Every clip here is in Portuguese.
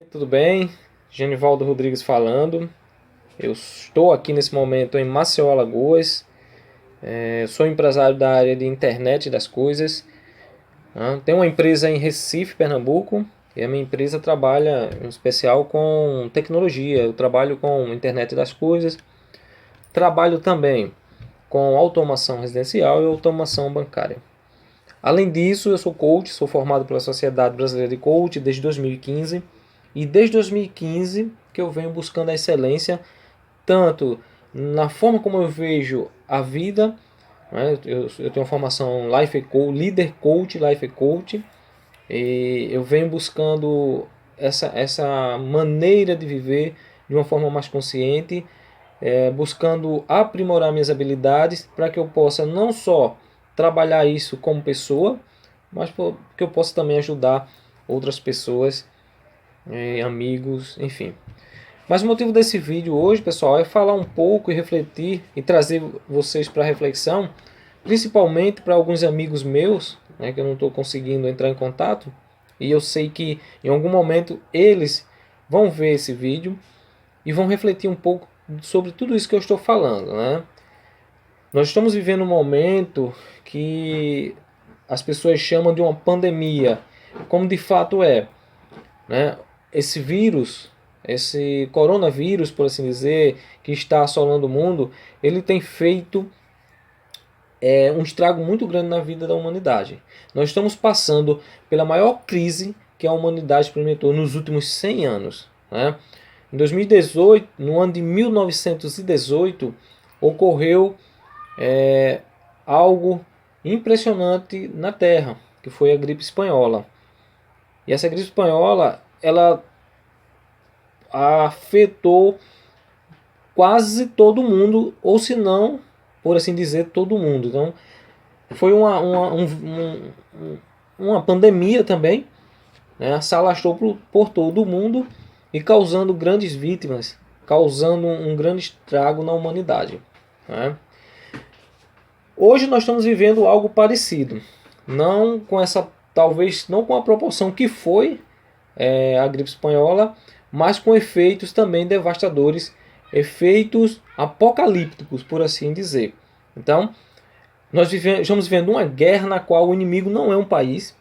Tudo bem? Genivaldo Rodrigues falando. Eu estou aqui nesse momento em Maceió, Alagoas. Sou empresário da área de internet das coisas. Tenho uma empresa em Recife, Pernambuco. E a minha empresa trabalha em especial com tecnologia. Eu trabalho com internet das coisas. Trabalho também com automação residencial e automação bancária. Além disso, eu sou coach, sou formado pela Sociedade Brasileira de Coach desde 2015. E desde 2015 que eu venho buscando a excelência, tanto na forma como eu vejo a vida, né? Eu tenho formação Life Coach, Leader Coach, Life Coach, e eu venho buscando essa maneira de viver de uma forma mais consciente, buscando aprimorar minhas habilidades para que eu possa não só trabalhar isso como pessoa, mas que eu possa também ajudar outras pessoas, amigos, enfim. Mas o motivo desse vídeo hoje, pessoal, é falar um pouco e refletir e trazer vocês para reflexão, principalmente para alguns amigos meus, né, que eu não estou conseguindo entrar em contato, e eu sei que em algum momento eles vão ver esse vídeo e vão refletir um pouco sobre tudo isso que eu estou falando, né? Nós estamos vivendo um momento que as pessoas chamam de uma pandemia, como de fato é, né? Esse vírus, esse coronavírus, por assim dizer, que está assolando o mundo, ele tem feito um estrago muito grande na vida da humanidade. Nós estamos passando pela maior crise que a humanidade experimentou nos últimos 100 anos, né? Em 2018, no ano de 1918, ocorreu algo impressionante na Terra, que foi a gripe espanhola. E essa gripe espanhola, ela afetou quase todo mundo, ou se não, por assim dizer, todo mundo. Então, foi uma pandemia também, né? Se alastrou por todo o mundo e causando grandes vítimas, causando um grande estrago na humanidade, né? Hoje nós estamos vivendo algo parecido, não com essa, talvez não com a proporção que foi a gripe espanhola, mas com efeitos também devastadores, efeitos apocalípticos, por assim dizer. Então, estamos vivendo uma guerra na qual o inimigo não é um país,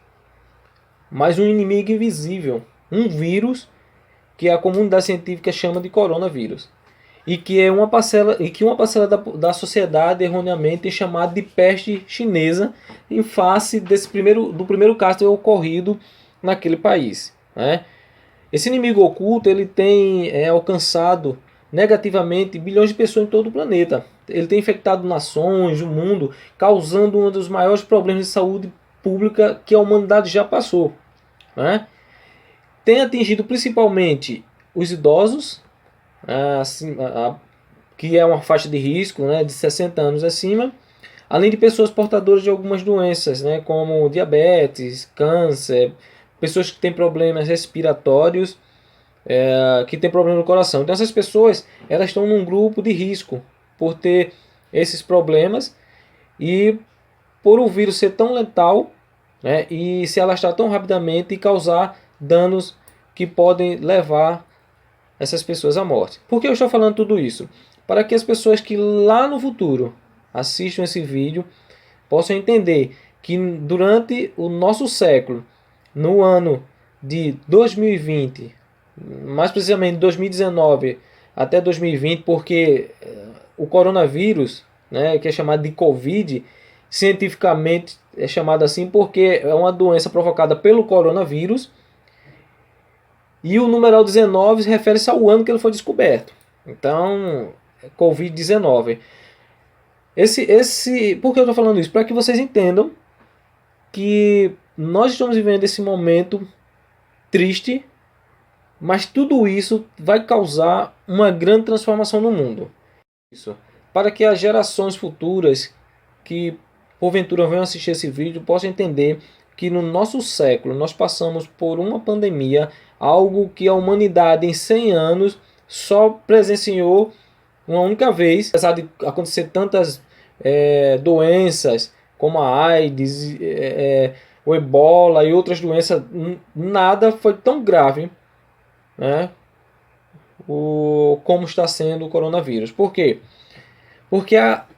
mas um inimigo invisível, um vírus que a comunidade científica chama de coronavírus. E que é uma parcela da sociedade erroneamente tem chamado de peste chinesa em face do primeiro caso ocorrido naquele país, né? Esse inimigo oculto ele tem alcançado negativamente bilhões de pessoas em todo o planeta. Ele tem infectado nações, o mundo, causando um dos maiores problemas de saúde pública que a humanidade já passou, né? Tem atingido principalmente os idosos, assim, que é uma faixa de risco, né, de 60 anos acima, além de pessoas portadoras de algumas doenças, né, como diabetes, câncer, pessoas que têm problemas respiratórios, que têm problema no coração. Então essas pessoas elas estão num grupo de risco por ter esses problemas e por o vírus ser tão letal, né, e se alastrar tão rapidamente e causar danos que podem levar essas pessoas à morte. Por que eu estou falando tudo isso? Para que as pessoas que lá no futuro assistam esse vídeo possam entender que durante o nosso século, no ano de 2020, mais precisamente 2019 até 2020, porque o coronavírus, né, que é chamado de Covid, cientificamente é chamado assim porque é uma doença provocada pelo coronavírus e o numeral 19 refere-se ao ano que ele foi descoberto. Então, Covid-19. Por que eu estou falando isso? Para que vocês entendam que nós estamos vivendo esse momento triste, mas tudo isso vai causar uma grande transformação no mundo. Isso. Para que as gerações futuras que porventura venham assistir esse vídeo possam entender que no nosso século nós passamos por uma pandemia, algo que a humanidade em 100 anos só presenciou uma única vez, apesar de acontecer tantas doenças como a AIDS, o Ebola e outras doenças, nada foi tão grave né, como está sendo o coronavírus. Por quê? Porque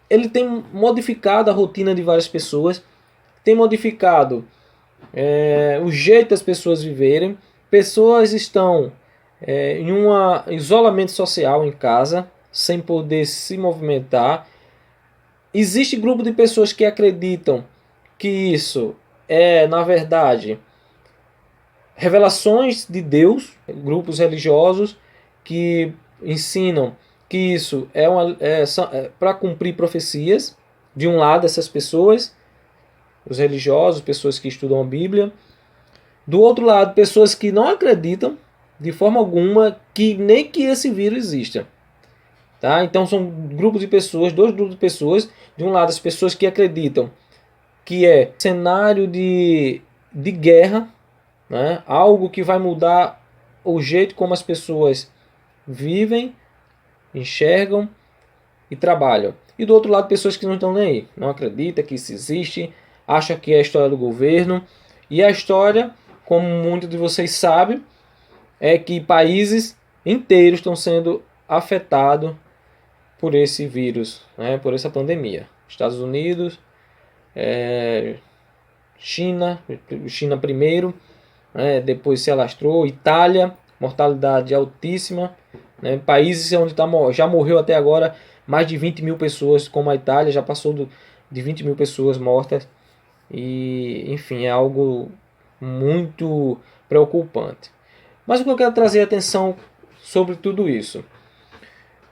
ele tem modificado a rotina de várias pessoas, tem modificado o jeito das pessoas viverem. Pessoas estão em um isolamento social em casa, sem poder se movimentar. Existe grupo de pessoas que acreditam que isso é, na verdade, revelações de Deus, grupos religiosos que ensinam que isso para cumprir profecias. De um lado, essas pessoas, os religiosos, pessoas que estudam a Bíblia. Do outro lado, pessoas que não acreditam de forma alguma que nem que esse vírus exista. Tá? Então são grupos de pessoas, dois grupos de pessoas. De um lado, as pessoas que acreditam que é cenário de guerra, né? Algo que vai mudar o jeito como as pessoas vivem, enxergam e trabalham. E do outro lado, pessoas que não estão nem aí, não acreditam que isso existe, acham que é a história do governo. E a história, como muitos de vocês sabem, é que países inteiros estão sendo afetados por esse vírus, né, por essa pandemia. Estados Unidos, China primeiro, né, depois se alastrou, Itália, mortalidade altíssima, né, países onde já morreu até agora mais de 20 mil pessoas, como a Itália, já passou de 20 mil pessoas mortas. E, enfim, é algo muito preocupante. Mas o que eu quero trazer atenção sobre tudo isso?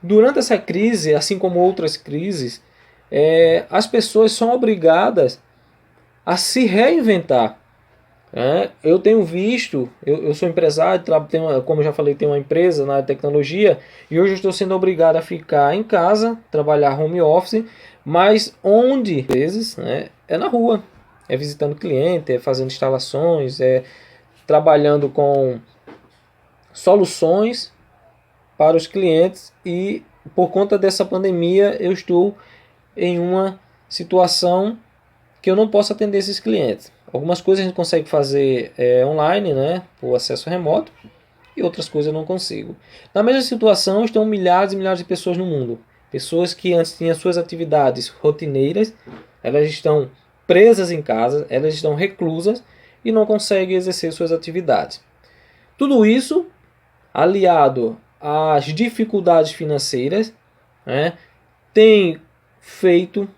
Durante essa crise, assim como outras crises, as pessoas são obrigadas a se reinventar. Eu tenho visto, eu sou empresário, como eu já falei, tenho uma empresa na tecnologia e hoje eu estou sendo obrigado a ficar em casa, trabalhar home office, mas onde, às vezes, né, é na rua, é visitando cliente, é fazendo instalações, é trabalhando com soluções para os clientes. E por conta dessa pandemia eu estou em uma situação que eu não posso atender esses clientes. Algumas coisas a gente consegue fazer online, né, por acesso remoto, e outras coisas eu não consigo. Na mesma situação estão milhares e milhares de pessoas no mundo. Pessoas que antes tinham suas atividades rotineiras, elas estão presas em casa, elas estão reclusas e não conseguem exercer suas atividades. Tudo isso aliado às dificuldades financeiras, né, tem feito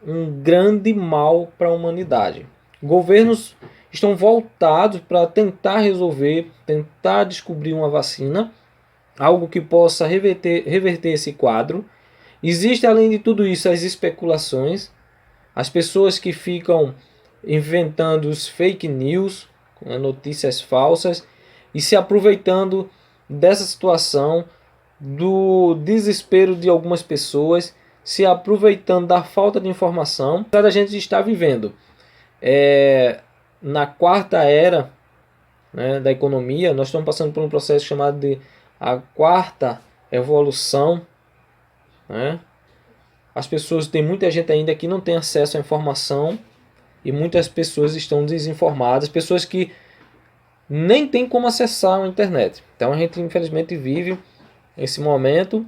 um grande mal para a humanidade. Governos estão voltados para tentar resolver, tentar descobrir uma vacina, algo que possa reverter esse quadro. Existe, além de tudo isso, as especulações, as pessoas que ficam inventando os fake news, notícias falsas, e se aproveitando dessa situação, do desespero de algumas pessoas, se aproveitando da falta de informação. A gente está vivendo na quarta era, né, da economia. Nós estamos passando por um processo chamado de a quarta evolução, né? As pessoas, tem muita gente ainda que não tem acesso à informação e muitas pessoas estão desinformadas, pessoas que nem tem como acessar a internet. Então a gente infelizmente vive esse momento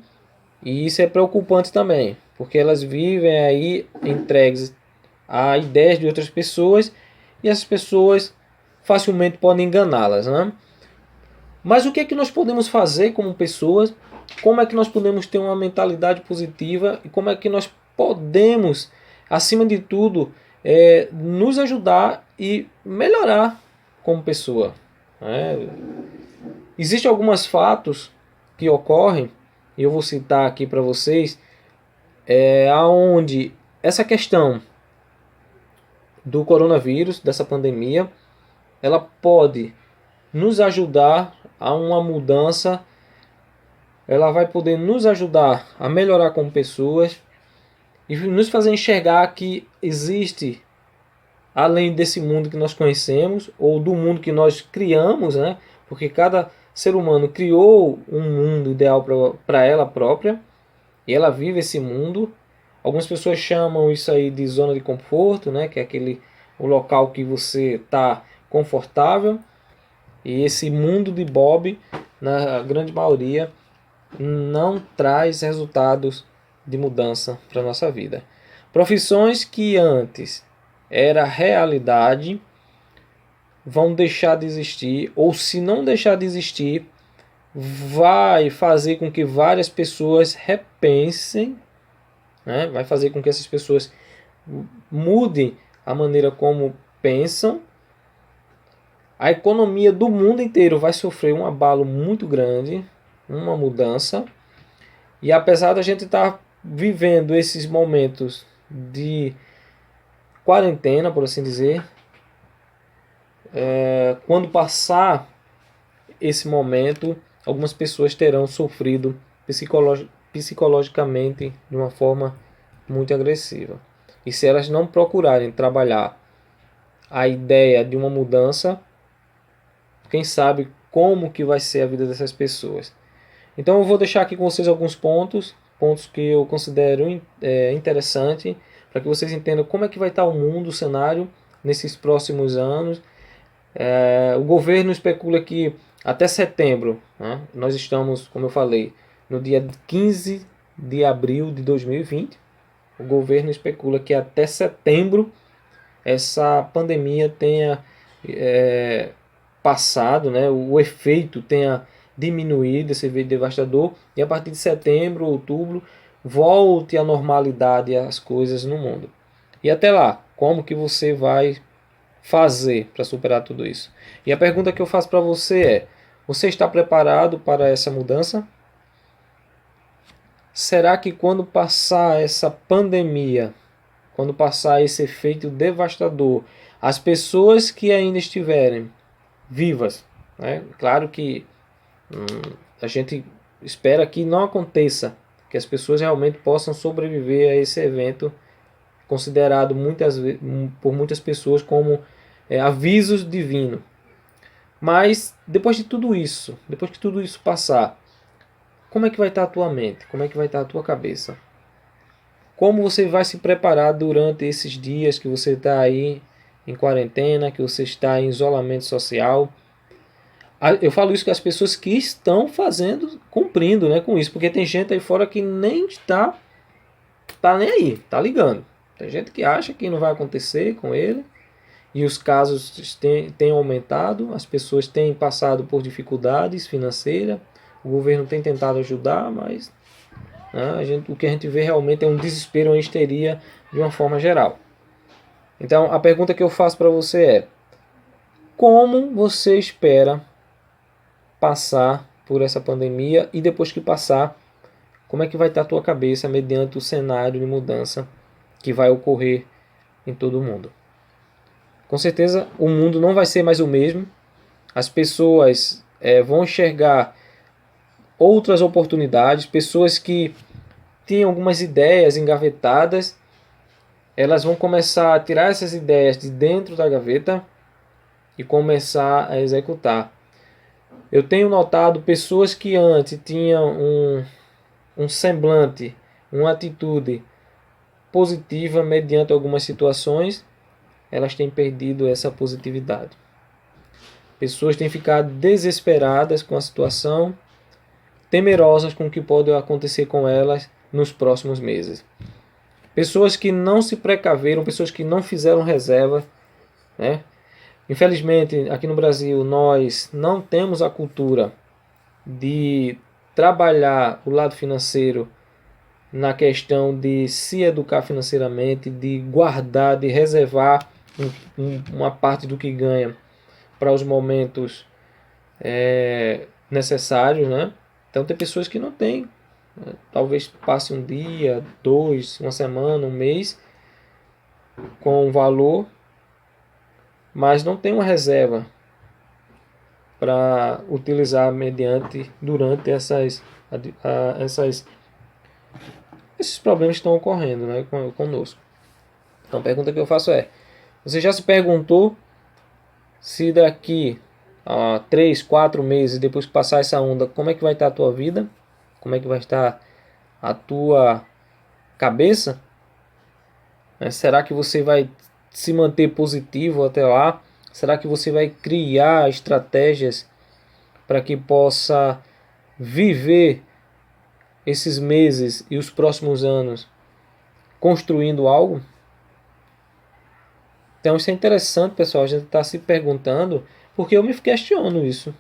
e isso é preocupante também, porque elas vivem aí entregues a ideias de outras pessoas e essas pessoas facilmente podem enganá-las, né? Mas o que é que nós podemos fazer como pessoas? Como é que nós podemos ter uma mentalidade positiva e como é que nós podemos, acima de tudo, nos ajudar e melhorar como pessoa, né? Existem alguns fatos que ocorrem, e eu vou citar aqui para vocês, aonde essa questão do coronavírus, dessa pandemia, ela pode nos ajudar a uma mudança, ela vai poder nos ajudar a melhorar como pessoas e nos fazer enxergar que existe, além desse mundo que nós conhecemos, ou do mundo que nós criamos, né? Porque cada ser humano criou um mundo ideal para ela própria, e ela vive esse mundo. Algumas pessoas chamam isso aí de zona de conforto, né? Que é o local que você está confortável. E esse mundo de Bob na grande maioria, não traz resultados de mudança para a nossa vida. Profissões que antes era realidade vão deixar de existir, ou se não deixar de existir, vai fazer com que várias pessoas repensem, né? Vai fazer com que essas pessoas mudem a maneira como pensam. A economia do mundo inteiro vai sofrer um abalo muito grande, uma mudança. E apesar da gente estar vivendo esses momentos de quarentena, por assim dizer, quando passar esse momento, algumas pessoas terão sofrido psicologicamente de uma forma muito agressiva. E se elas não procurarem trabalhar a ideia de uma mudança, quem sabe como que vai ser a vida dessas pessoas. Então eu vou deixar aqui com vocês alguns pontos que eu considero interessante, para que vocês entendam como é que vai estar o mundo, o cenário, nesses próximos anos. O governo especula que até setembro, né, nós estamos, como eu falei, no dia 15 de abril de 2020, o governo especula que até setembro essa pandemia tenha passado, né, o efeito tenha diminuído, esse efeito devastador, e a partir de setembro, outubro, volte à normalidade as coisas no mundo. E até lá, como que você vai fazer para superar tudo isso? E a pergunta que eu faço para você é: você está preparado para essa mudança? Será que quando passar essa pandemia, quando passar esse efeito devastador, as pessoas que ainda estiverem vivas, né? Claro que a gente espera que não aconteça, que as pessoas realmente possam sobreviver a esse evento considerado por muitas pessoas como avisos divinos. Mas depois de tudo isso, depois que tudo isso passar, como é que vai estar a tua mente? Como é que vai estar a tua cabeça? Como você vai se preparar durante esses dias que você está aí em quarentena, que você está em isolamento social? Eu falo isso com as pessoas que estão fazendo, cumprindo, né, com isso, porque tem gente aí fora que nem tá nem aí, tá ligando. Tem gente que acha que não vai acontecer com ele, e os casos têm aumentado, as pessoas têm passado por dificuldades financeiras, o governo tem tentado ajudar, mas né, o que a gente vê realmente é um desespero, uma histeria de uma forma geral. Então a pergunta que eu faço para você é: como você espera passar por essa pandemia, e depois que passar, como é que vai estar a tua cabeça mediante o cenário de mudança que vai ocorrer em todo o mundo? Com certeza o mundo não vai ser mais o mesmo, as pessoas vão enxergar outras oportunidades, pessoas que tinham algumas ideias engavetadas, elas vão começar a tirar essas ideias de dentro da gaveta e começar a executar. Eu tenho notado pessoas que antes tinham um semblante, uma atitude positiva mediante algumas situações, elas têm perdido essa positividade. Pessoas têm ficado desesperadas com a situação, temerosas com o que pode acontecer com elas nos próximos meses. Pessoas que não se precaveram, pessoas que não fizeram reserva, né? Infelizmente, aqui no Brasil, nós não temos a cultura de trabalhar o lado financeiro na questão de se educar financeiramente, de guardar, de reservar uma parte do que ganha para os momentos necessários, né? Então tem pessoas que não têm, né? Talvez passe um dia, dois, uma semana, um mês com um valor, mas não tem uma reserva para utilizar durante esses problemas que estão ocorrendo, né, conosco. Então a pergunta que eu faço é: você já se perguntou se daqui a 3, 4 meses, depois que passar essa onda, como é que vai estar a tua vida? Como é que vai estar a tua cabeça? Será que você vai se manter positivo até lá? Será que você vai criar estratégias para que possa viver esses meses e os próximos anos construindo algo? Então isso é interessante, pessoal, a gente está se perguntando, porque eu me questiono isso.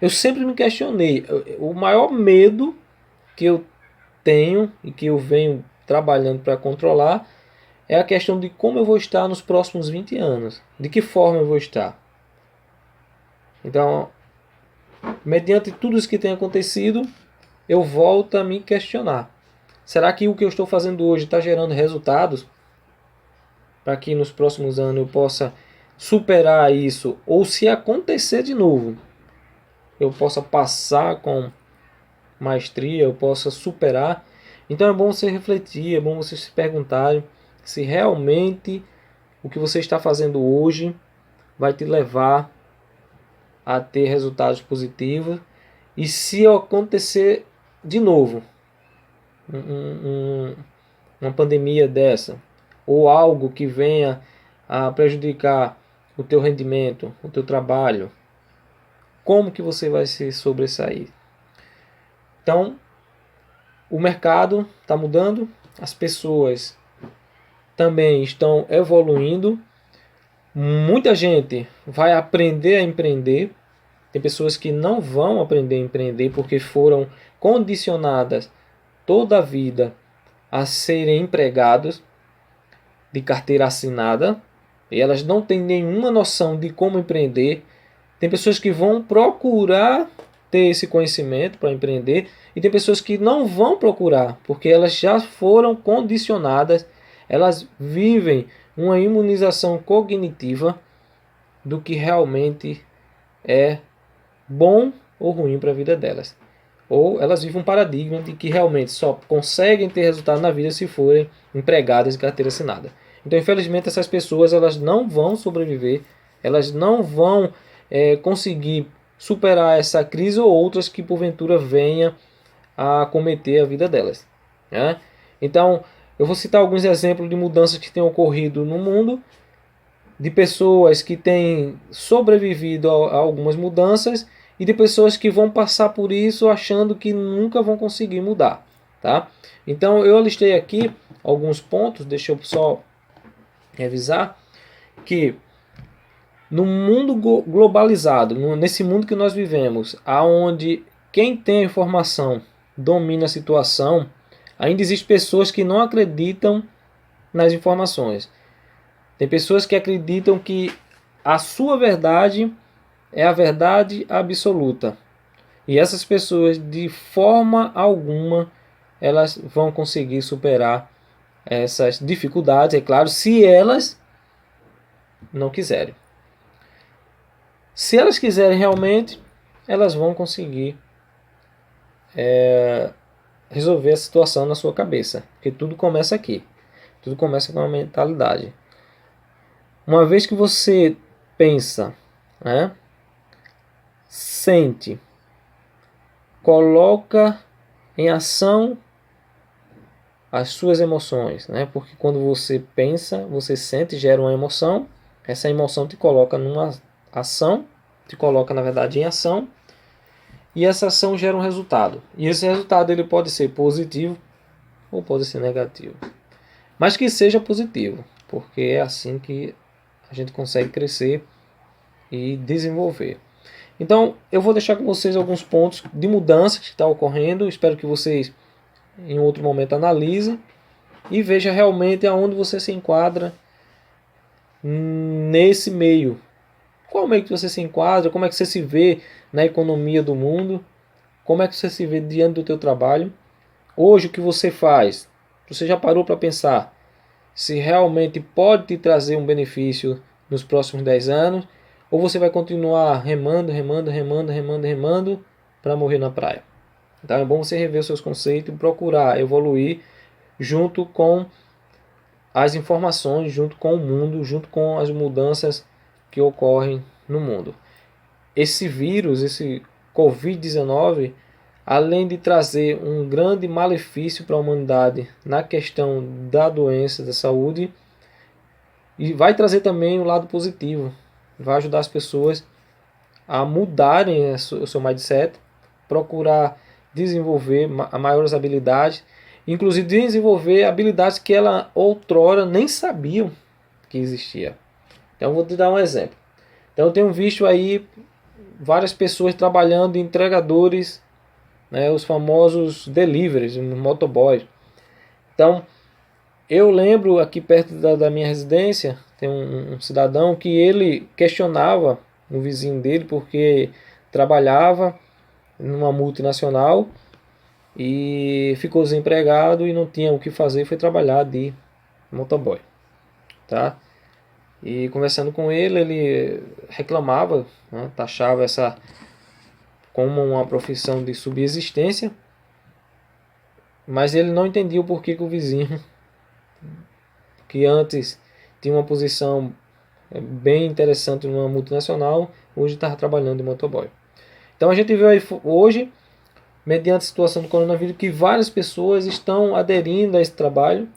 Eu sempre me questionei. O maior medo que eu tenho e que eu venho trabalhando para controlar é a questão de como eu vou estar nos próximos 20 anos. De que forma eu vou estar. Então, mediante tudo isso que tem acontecido, eu volto a me questionar. Será que o que eu estou fazendo hoje está gerando resultados para que nos próximos anos eu possa superar isso? Ou se acontecer de novo, eu possa passar com maestria, eu possa superar. Então é bom você refletir, é bom você se perguntar se realmente o que você está fazendo hoje vai te levar a ter resultados positivos. E se acontecer de novo uma pandemia dessa, ou algo que venha a prejudicar o teu rendimento, o teu trabalho, como que você vai se sobressair? Então, o mercado está mudando, as pessoas também estão evoluindo, muita gente vai aprender a empreender. Tem pessoas que não vão aprender a empreender porque foram condicionadas toda a vida a serem empregados de carteira assinada e elas não têm nenhuma noção de como empreender. Tem pessoas que vão procurar ter esse conhecimento para empreender e tem pessoas que não vão procurar porque elas já foram condicionadas, elas vivem uma imunização cognitiva do que realmente é bom ou ruim para a vida delas. Ou elas vivem um paradigma de que realmente só conseguem ter resultado na vida se forem empregadas de carteira assinada. Então, infelizmente, essas pessoas elas não vão sobreviver, elas não vão conseguir superar essa crise ou outras que porventura venha a cometer a vida delas. Né? Então, eu vou citar alguns exemplos de mudanças que têm ocorrido no mundo, de pessoas que têm sobrevivido a algumas mudanças e de pessoas que vão passar por isso achando que nunca vão conseguir mudar, tá? Então eu listei aqui alguns pontos, deixa eu só revisar, que no mundo globalizado, nesse mundo que nós vivemos, aonde quem tem a informação domina a situação, ainda existem pessoas que não acreditam nas informações. Tem pessoas que acreditam que a sua verdade é a verdade absoluta. E essas pessoas, de forma alguma, elas vão conseguir superar essas dificuldades, é claro, se elas não quiserem. Se elas quiserem realmente, elas vão conseguir resolver a situação na sua cabeça. Porque tudo começa aqui. Tudo começa com a mentalidade. Uma vez que você pensa, né, sente, coloca em ação as suas emoções, né? Porque quando você pensa, você sente, gera uma emoção, essa emoção te coloca numa ação, te coloca na verdade em ação, e essa ação gera um resultado. E esse resultado ele pode ser positivo ou pode ser negativo. Mas que seja positivo, porque é assim que a gente consegue crescer e desenvolver. Então, eu vou deixar com vocês alguns pontos de mudança que está ocorrendo. Espero que vocês, em outro momento, analisem e vejam realmente aonde você se enquadra nesse meio. Qual meio que você se enquadra? Como é que você se vê na economia do mundo? Como é que você se vê diante do teu trabalho? Hoje, o que você faz? Você já parou para pensar se realmente pode te trazer um benefício nos próximos 10 anos? Ou você vai continuar remando para morrer na praia? Então é bom você rever os seus conceitos e procurar evoluir junto com as informações, junto com o mundo, junto com as mudanças que ocorrem no mundo. Esse vírus, esse Covid-19, além de trazer um grande malefício para a humanidade na questão da doença, da saúde, e vai trazer também o lado positivo, vai ajudar as pessoas a mudarem o seu mindset, procurar desenvolver maiores habilidades, inclusive desenvolver habilidades que ela outrora nem sabiam que existia. Então vou te dar um exemplo. Então eu tenho visto aí várias pessoas trabalhando, entregadores, né, os famosos deliveries, motoboys. Então eu lembro aqui perto da minha residência, tem um cidadão que ele questionava o vizinho dele porque trabalhava numa multinacional e ficou desempregado e não tinha o que fazer, foi trabalhar de motoboy, tá? E conversando com ele, ele reclamava, né, taxava essa como uma profissão de subsistência, mas ele não entendia o porquê que o vizinho, que antes tinha uma posição bem interessante numa multinacional, hoje estava trabalhando de motoboy. Então a gente vê aí hoje, mediante a situação do coronavírus, que várias pessoas estão aderindo a esse trabalho,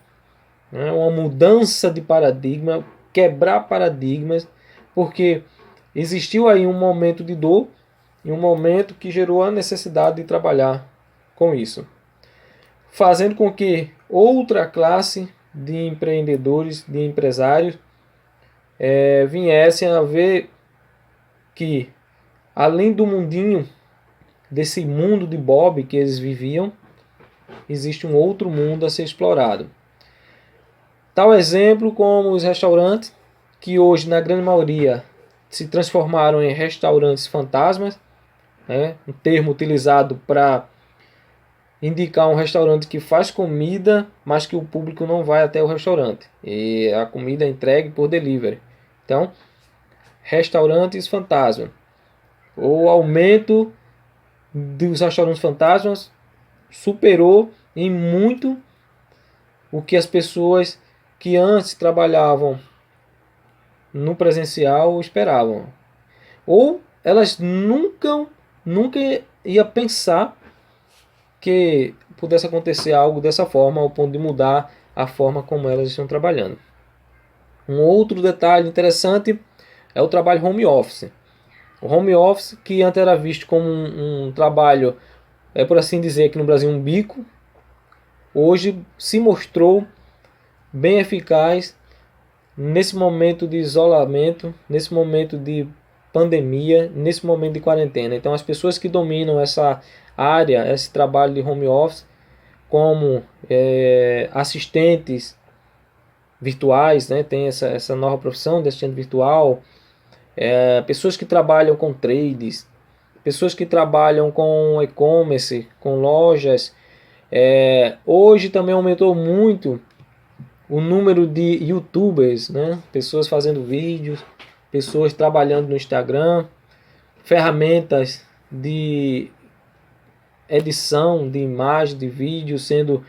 né? Uma mudança de paradigma, quebrar paradigmas, porque existiu aí um momento de dor e um momento que gerou a necessidade de trabalhar com isso, fazendo com que outra classe de empreendedores, de empresários, viessem a ver que, além do mundinho, desse mundo de Bob que eles viviam, existe um outro mundo a ser explorado. Tal exemplo como os restaurantes, que hoje, na grande maioria, se transformaram em restaurantes fantasmas, né? Um termo utilizado para indicar um restaurante que faz comida, mas que o público não vai até o restaurante. E a comida é entregue por delivery. Então, restaurantes fantasma. O aumento dos restaurantes fantasmas superou em muito o que as pessoas que antes trabalhavam no presencial esperavam. Ou elas nunca ia pensar que pudesse acontecer algo dessa forma, ao ponto de mudar a forma como elas estão trabalhando. Um outro detalhe interessante é o trabalho home office. O home office, que antes era visto como um trabalho, por assim dizer, aqui no Brasil, um bico, hoje se mostrou bem eficaz nesse momento de isolamento, nesse momento de pandemia, nesse momento de quarentena. Então as pessoas que dominam essa área, esse trabalho de home office, como assistentes virtuais, né? Tem essa nova profissão de assistente virtual, pessoas que trabalham com trades, pessoas que trabalham com e-commerce, com lojas. Hoje também aumentou muito o número de YouTubers, né? Pessoas fazendo vídeos, pessoas trabalhando no Instagram, ferramentas de edição de imagem, de vídeo sendo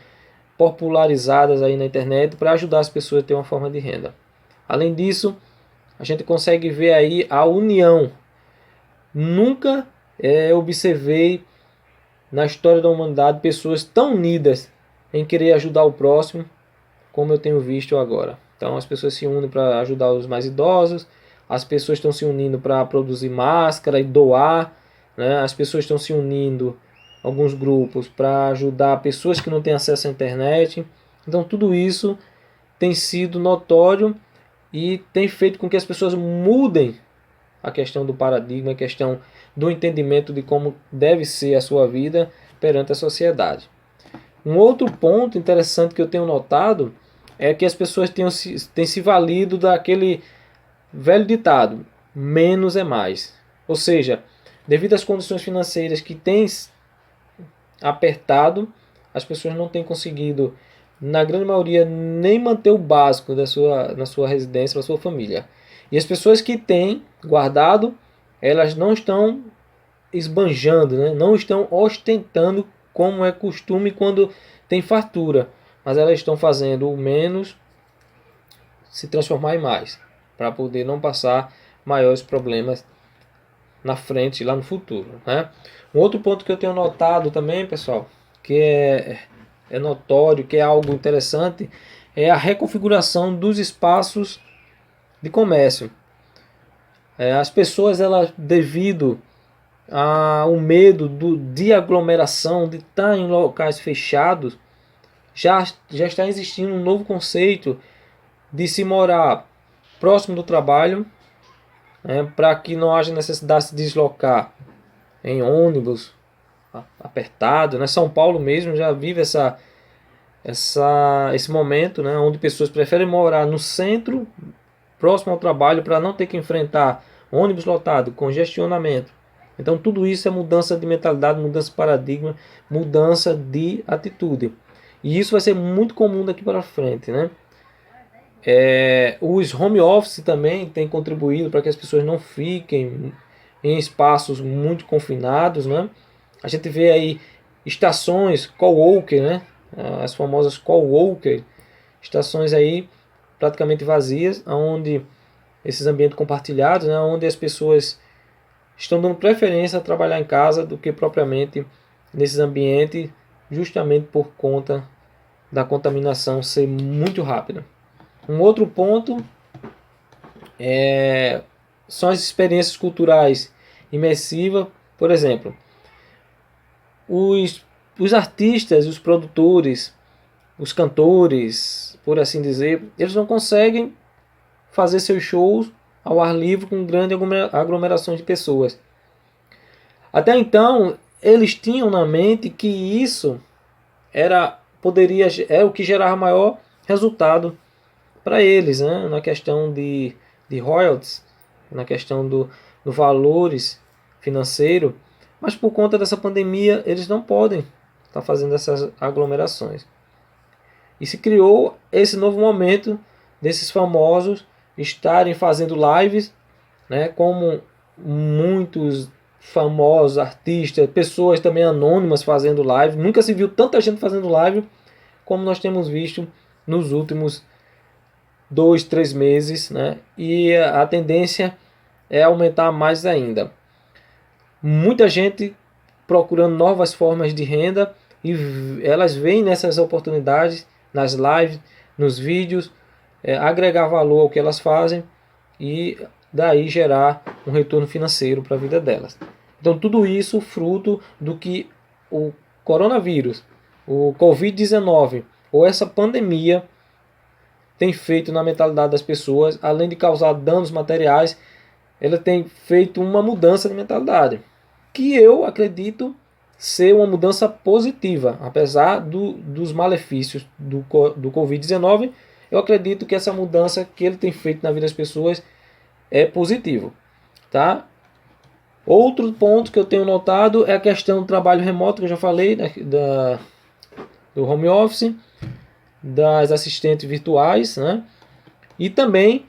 popularizadas aí na internet para ajudar as pessoas a ter uma forma de renda. Além disso, a gente consegue ver aí a união. Nunca observei na história da humanidade pessoas tão unidas em querer ajudar o próximo como eu tenho visto agora. Então as pessoas se unem para ajudar os mais idosos, as pessoas estão se unindo para produzir máscara e doar, né? As pessoas estão se unindo, alguns grupos, para ajudar pessoas que não têm acesso à internet. Então tudo isso tem sido notório e tem feito com que as pessoas mudem a questão do paradigma, a questão do entendimento de como deve ser a sua vida perante a sociedade. Um outro ponto interessante que eu tenho notado é que as pessoas têm se valido daquele velho ditado, menos é mais. Ou seja, devido às condições financeiras que têm apertado, as pessoas não têm conseguido, na grande maioria, nem manter o básico na sua residência, na sua família. E as pessoas que têm guardado, elas não estão esbanjando, né? Não estão ostentando como é costume quando tem fartura, mas elas estão fazendo o menos se transformar em mais, para poder não passar maiores problemas na frente, lá no futuro, né? Um outro ponto que eu tenho notado também, pessoal, que é notório, que é algo interessante, é a reconfiguração dos espaços de comércio. As pessoas, elas, devido ao medo de aglomeração, de estar em locais fechados, já está existindo um novo conceito de se morar próximo do trabalho, para que não haja necessidade de se deslocar em ônibus apertado, né? São Paulo mesmo já vive esse momento, né, onde pessoas preferem morar no centro, próximo ao trabalho, para não ter que enfrentar ônibus lotado, congestionamento. Então tudo isso é mudança de mentalidade, mudança de paradigma, mudança de atitude. E isso vai ser muito comum daqui para frente, né? Os home office também têm contribuído para que as pessoas não fiquem em espaços muito confinados, né? A gente vê aí estações coworker, né? As famosas coworker, estações aí praticamente vazias, onde esses ambientes compartilhados, né? Onde as pessoas estão dando preferência a trabalhar em casa do que propriamente nesses ambientes, justamente por conta da contaminação ser muito rápida. Um outro ponto são as experiências culturais imersivas. Por exemplo, os artistas, os produtores, os cantores, por assim dizer, eles não conseguem fazer seus shows ao ar livre com grande aglomeração de pessoas. Até então, eles tinham na mente que isso era o que gerava maior resultado para eles, né? Na questão de royalties, na questão do valores financeiro, mas por conta dessa pandemia eles não podem estar fazendo essas aglomerações. E se criou esse novo momento desses famosos estarem fazendo lives, né? Como muitos famosos artistas, pessoas também anônimas fazendo live. Nunca se viu tanta gente fazendo live como nós temos visto nos últimos 2, 3 meses, né? E a tendência é aumentar mais ainda. Muita gente procurando novas formas de renda e elas veem nessas oportunidades, nas lives, nos vídeos, agregar valor ao que elas fazem e daí gerar um retorno financeiro para a vida delas. Então tudo isso fruto do que o coronavírus, o Covid-19 ou essa pandemia tem feito na mentalidade das pessoas, além de causar danos materiais, ela tem feito uma mudança de mentalidade, que eu acredito ser uma mudança positiva, apesar dos malefícios do Covid-19, eu acredito que essa mudança que ele tem feito na vida das pessoas é positivo, tá? Outro ponto que eu tenho notado é a questão do trabalho remoto, que eu já falei, né, do home office, das assistentes virtuais, né? E também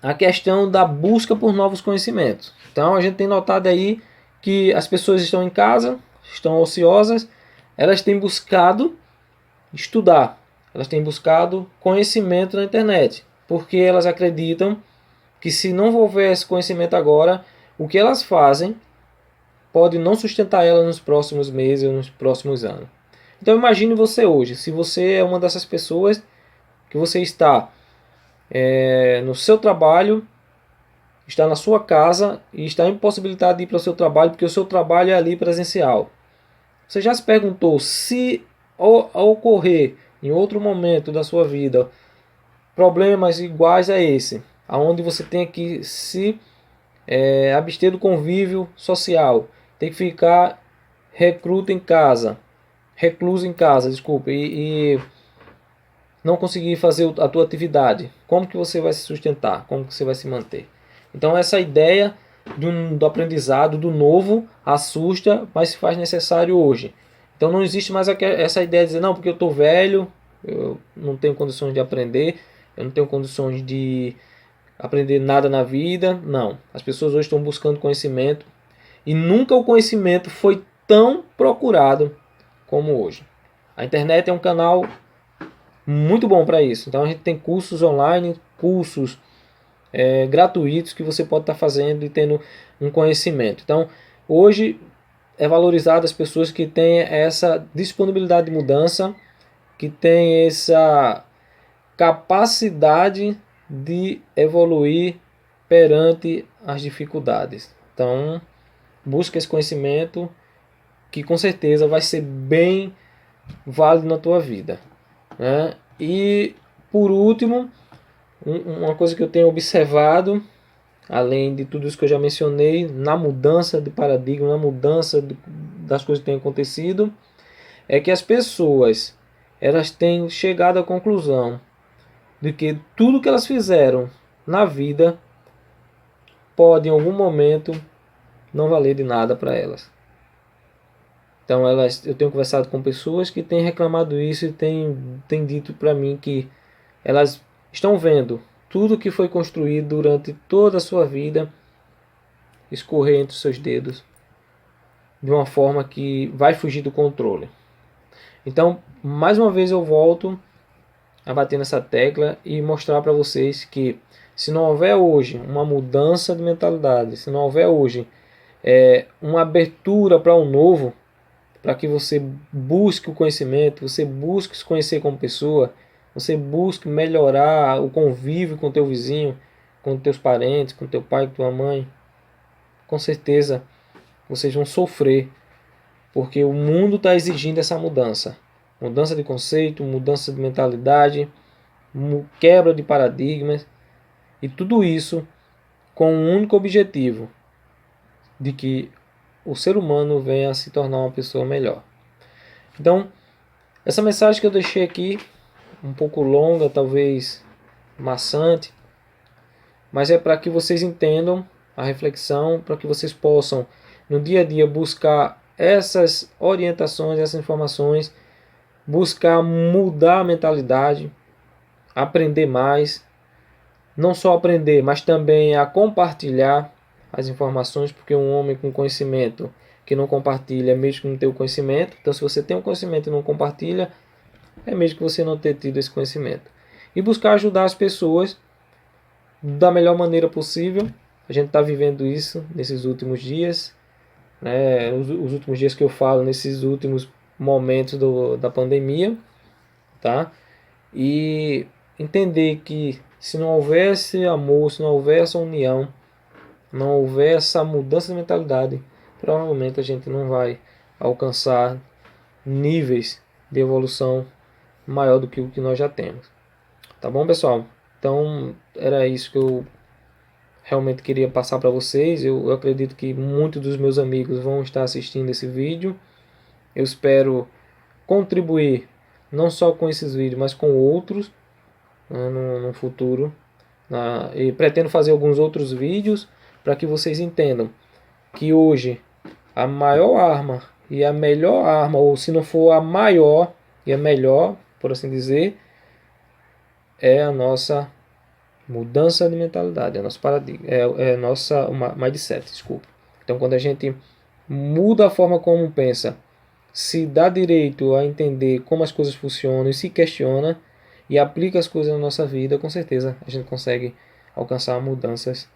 a questão da busca por novos conhecimentos. Então a gente tem notado aí que as pessoas estão em casa, estão ociosas, elas têm buscado estudar, elas têm buscado conhecimento na internet, porque elas acreditam que se não houver esse conhecimento agora, o que elas fazem pode não sustentar elas nos próximos meses ou nos próximos anos. Então imagine você hoje, se você é uma dessas pessoas que você está no seu trabalho, está na sua casa e está impossibilitado de ir para o seu trabalho porque o seu trabalho é ali presencial. Você já se perguntou se ao ocorrer em outro momento da sua vida problemas iguais a esse, aonde você tem que se abster do convívio social, tem que ficar recluso em casa, desculpa, e não conseguir fazer a tua atividade, como que você vai se sustentar, como que você vai se manter? Então essa ideia do aprendizado, do novo, assusta, mas se faz necessário hoje. Então não existe mais essa ideia de dizer, não, porque eu estou velho, eu não tenho condições de aprender, eu não tenho condições de aprender nada na vida. Não, as pessoas hoje estão buscando conhecimento e nunca o conhecimento foi tão procurado como hoje. A internet é um canal muito bom para isso. Então a gente tem cursos online, cursos gratuitos que você pode estar fazendo e tendo um conhecimento. Então hoje é valorizado as pessoas que têm essa disponibilidade de mudança, que têm essa capacidade de evoluir perante as dificuldades. Então, busca esse conhecimento que com certeza vai ser bem válido na tua vida, né? E por último, uma coisa que eu tenho observado, além de tudo isso que eu já mencionei, na mudança de paradigma, na mudança das coisas que têm acontecido, é que as pessoas elas têm chegado à conclusão de que tudo que elas fizeram na vida pode em algum momento não valer de nada para elas. Então eu tenho conversado com pessoas que têm reclamado isso e têm dito para mim que elas estão vendo tudo que foi construído durante toda a sua vida escorrer entre os seus dedos de uma forma que vai fugir do controle. Então, mais uma vez eu volto a bater nessa tecla e mostrar para vocês que se não houver hoje uma mudança de mentalidade, se não houver hoje uma abertura para o novo, para que você busque o conhecimento, você busque se conhecer como pessoa, você busque melhorar o convívio com o teu vizinho, com teus parentes, com teu pai, com tua mãe, com certeza vocês vão sofrer, porque o mundo está exigindo essa mudança. Mudança de conceito, mudança de mentalidade, quebra de paradigmas, e tudo isso com um único objetivo, de que o ser humano venha a se tornar uma pessoa melhor. Então, essa mensagem que eu deixei aqui, um pouco longa, talvez maçante, mas é para que vocês entendam a reflexão, para que vocês possam, no dia a dia, buscar essas orientações, essas informações, buscar mudar a mentalidade, aprender mais, não só aprender, mas também a compartilhar as informações, porque um homem com conhecimento que não compartilha é mesmo que não tem o conhecimento. Então, se você tem um conhecimento e não compartilha, é mesmo que você não ter tido esse conhecimento. E buscar ajudar as pessoas da melhor maneira possível. A gente está vivendo isso nesses últimos dias, né? Os últimos dias que eu falo, nesses últimos momentos da pandemia, tá? E entender que se não houvesse amor, se não houvesse essa união, não houver essa mudança de mentalidade, provavelmente a gente não vai alcançar níveis de evolução maior do que o que nós já temos. Tá bom, pessoal? Então, era isso que eu realmente queria passar para vocês. Eu acredito que muitos dos meus amigos vão estar assistindo esse vídeo. Eu espero contribuir não só com esses vídeos, mas com outros, né, no futuro. E pretendo fazer alguns outros vídeos para que vocês entendam que hoje a maior arma e a melhor arma, ou se não for a maior e a melhor, por assim dizer, é a nossa mudança de mentalidade, é nosso paradigma, é nossa mindset, desculpa. Então, quando a gente muda a forma como pensa, se dá direito a entender como as coisas funcionam e se questiona e aplica as coisas na nossa vida, com certeza a gente consegue alcançar mudanças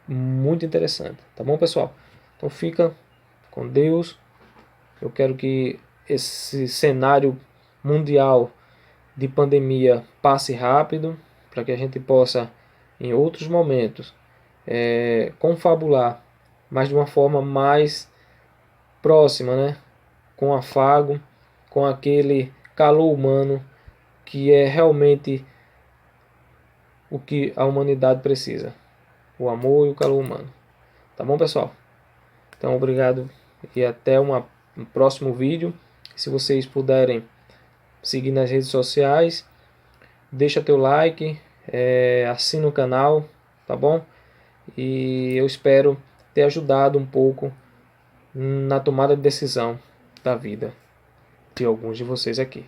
muito interessantes. Tá bom, pessoal? Então fica com Deus. Eu quero que esse cenário mundial de pandemia passe rápido, para que a gente possa, em outros momentos, confabular, mas de uma forma mais próxima, né? Com afago, com aquele calor humano que é realmente o que a humanidade precisa. O amor e o calor humano. Tá bom, pessoal? Então, obrigado e até um próximo vídeo. Se vocês puderem seguir nas redes sociais, deixa teu like, assina o canal, tá bom? E eu espero ter ajudado um pouco na tomada de decisão da vida de alguns de vocês aqui.